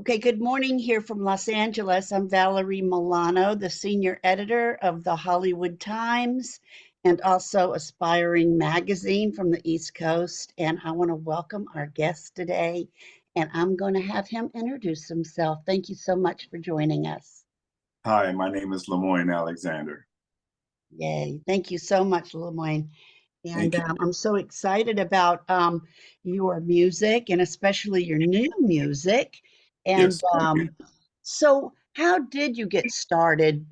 Okay, good morning here from Los Angeles. I'm Valerie Milano, the senior editor of the Hollywood Times and also Aspiring Magazine from the East Coast. And I want to welcome our guest today, and I'm going to have him introduce himself. Thank you so much for joining us. Hi, my name is Lemoyne Alexander. Yay. Thank you so much, Lemoyne. And Thank you. I'm so excited about your music and especially your new music. And Yes, thank you. so, how did you get started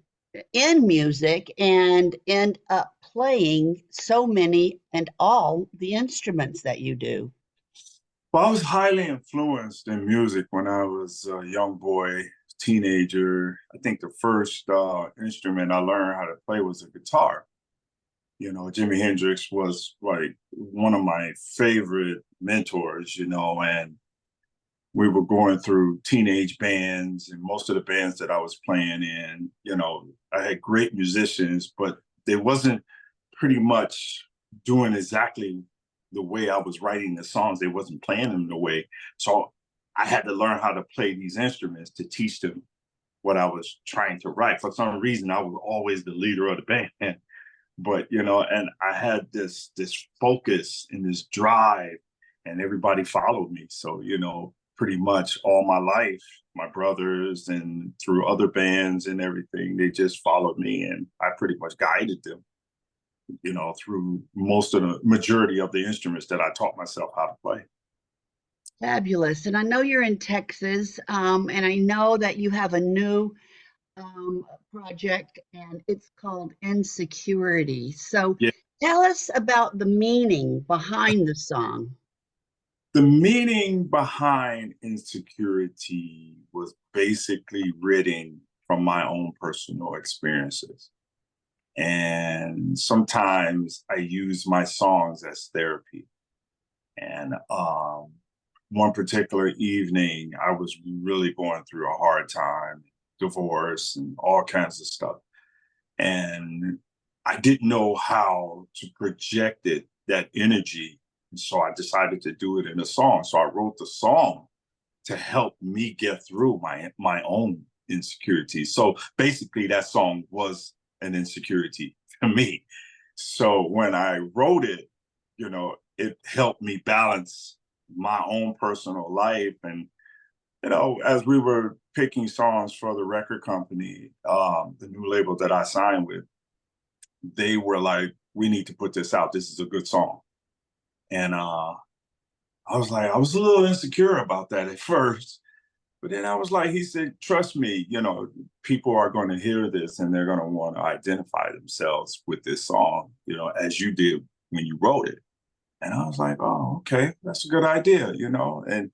in music and end up playing so many and all the instruments that you do? Well, I was highly influenced in music when I was a young boy, teenager. I think the first instrument I learned how to play was a guitar. Jimi Hendrix was like one of my favorite mentors, and we were going through teenage bands, and most of the bands that I was playing in, I had great musicians, but they wasn't pretty much doing exactly the way I was writing the songs. They wasn't playing them the way. So I had to learn how to play these instruments to teach them what I was trying to write. For some reason, I was always the leader of the band. But and I had this focus and this drive, and everybody followed me. So pretty much all my life, my brothers and through other bands and everything, they just followed me, and I pretty much guided them, through most of the majority of the instruments that I taught myself how to play. Fabulous. And I know you're in Texas, and I know that you have a new project, and it's called Insecurity. So Yeah. tell us about the meaning behind the song. The meaning behind insecurity was basically written from my own personal experiences. And sometimes I use my songs as therapy. And one particular evening, I was really going through a hard time, divorce and all kinds of stuff. And I didn't know how to project that energy. So I decided to do it in a song. So I wrote the song to help me get through my own insecurities. So basically that song was an insecurity to me. So when I wrote it, it helped me balance my own personal life. And, as we were picking songs for the record company, the new label that I signed with, they were like, we need to put this out. This is a good song. And I was like, I was a little insecure about that at first. But then I was like, he said, trust me, people are going to hear this and they're going to want to identify themselves with this song, as you did when you wrote it. And I was like, oh, okay, that's a good idea, And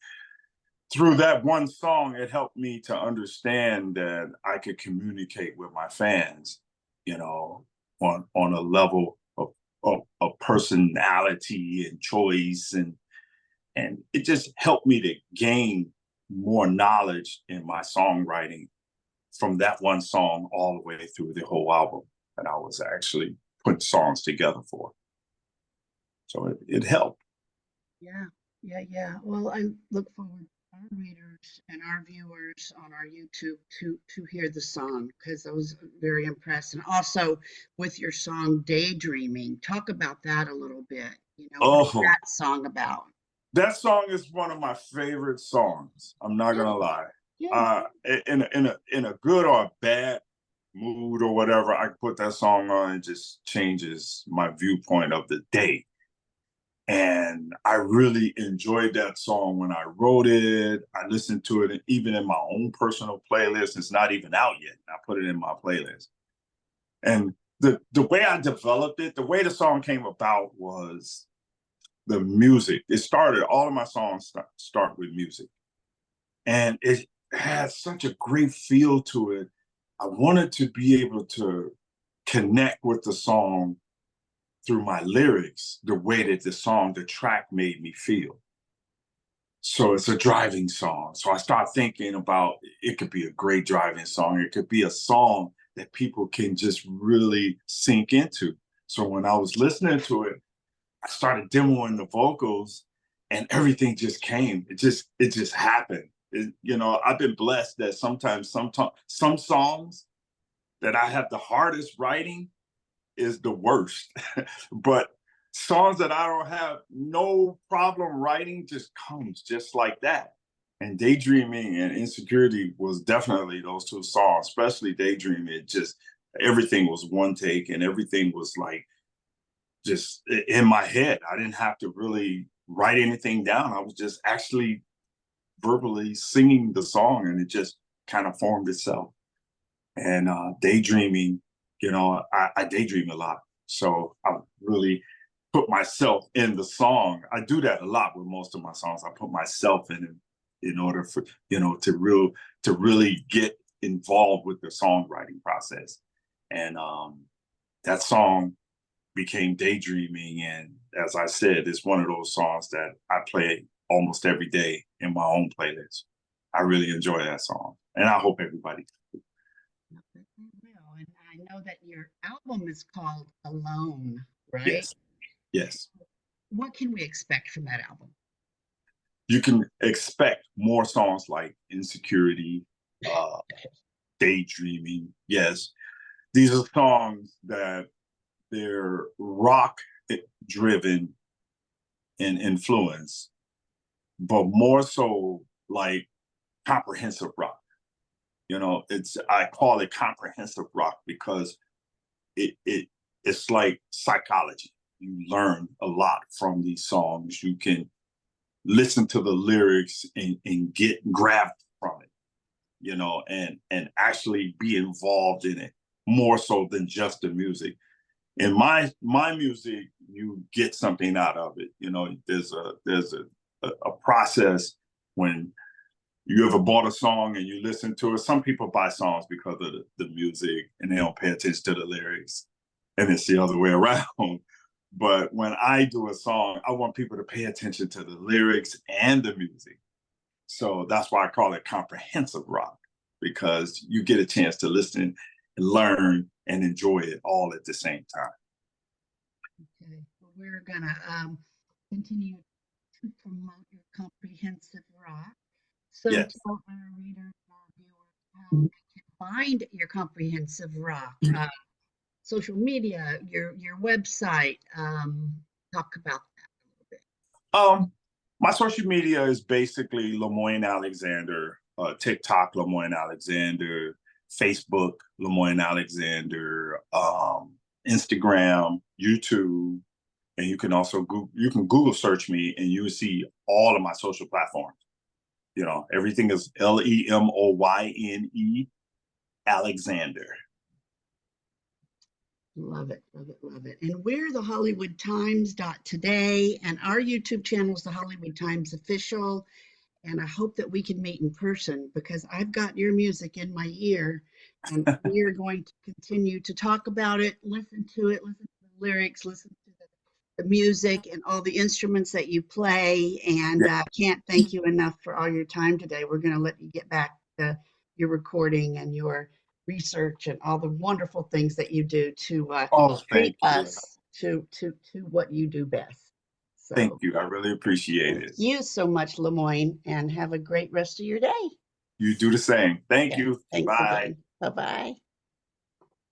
through that one song, it helped me to understand that I could communicate with my fans, on a level of personality and choice. And it just helped me to gain more knowledge in my songwriting from that one song all the way through the whole album that I was actually putting songs together for. So it helped. Yeah, yeah. Well, I look forward to our readers and our viewers on our YouTube to hear the song because I was very impressed. And also with your song Daydreaming, talk about that a little bit. What is Oh, that song about? that song is one of my favorite songs. I'm not Yeah, gonna lie. yeah. In a good or a bad mood or whatever, I put that song on. It just changes my viewpoint of the day. And I really enjoyed that song when I wrote it. I listened to it even in my own personal playlist. It's not even out yet. I put it in my playlist. And the way I developed it, the way the song came about was the music. It started, all of my songs start with music. And it has such a great feel to it. I wanted to be able to connect with the song through my lyrics, the way that the track made me feel. So it's a driving song. So I start thinking about it could be a great driving song. It could be a song that people can just really sink into. So when I was listening to it, I started demoing the vocals and everything just came. It just happened. You know, I've been blessed that sometimes some songs that I have the hardest writing is the worst. But songs that I don't have no problem writing just comes just like that. And Daydreaming and Insecurity was definitely those two songs, especially Daydreaming. It just, everything was one take and everything was like just in my head. I didn't have to really write anything down. I was just actually verbally singing the song and it just kind of formed itself. And Daydreaming, you know, I daydream a lot. So I really put myself in the song. I do that a lot with most of my songs. I put myself in order for, you know, to really get involved with the songwriting process. And that song became Daydreaming. And as I said, it's one of those songs that I play almost every day in my own playlist. I really enjoy that song. And I hope everybody does. Will. And I know that your album is called Alone, right? Yes. Yes. What can we expect from that album? You can expect more songs like Insecurity, Daydreaming. Yes. These are songs that they're rock driven in influence, but more so like comprehensive rock. You know, I call it comprehensive rock because it's like psychology. You learn a lot from these songs. You can listen to the lyrics and get grabbed from it, you know, and actually be involved in it more so than just the music. In my music, you get something out of it. You know, there's a process when you ever bought a song and you listen to it. Some people buy songs because of the music and they don't pay attention to the lyrics, and it's the other way around. But when I do a song, I want people to pay attention to the lyrics and the music. So that's why I call it comprehensive rock, because you get a chance to listen and learn and enjoy it all at the same time. Okay, well, we're gonna continue to promote your comprehensive rock. So Yes. tell our readers, our viewers, how they can find your comprehensive rock. Social media, your website. Talk about that a little bit. My social media is basically Lemoyne Alexander, TikTok Lemoyne Alexander, Facebook Lemoyne Alexander, Instagram, YouTube, and you can also Google search me and you will see all of my social platforms. You know, everything is Lemoyne Alexander. Love it, love it, love it. And we're the Hollywood Times today, and our YouTube channel is the Hollywood Times Official. And I hope that we can meet in person because I've got your music in my ear, and we are going to continue to talk about it, listen to it, listen to the lyrics, listen to the music and all the instruments that you play. And I can't thank you enough for all your time today. We're going to let you get back to your recording and your research and all the wonderful things that you do to treat us to what you do best. So, thank you. I really appreciate it. Thank you so much, Lemoyne, and have a great rest of your day. You do the same. Thank you. Thanks Bye. again. Bye-bye.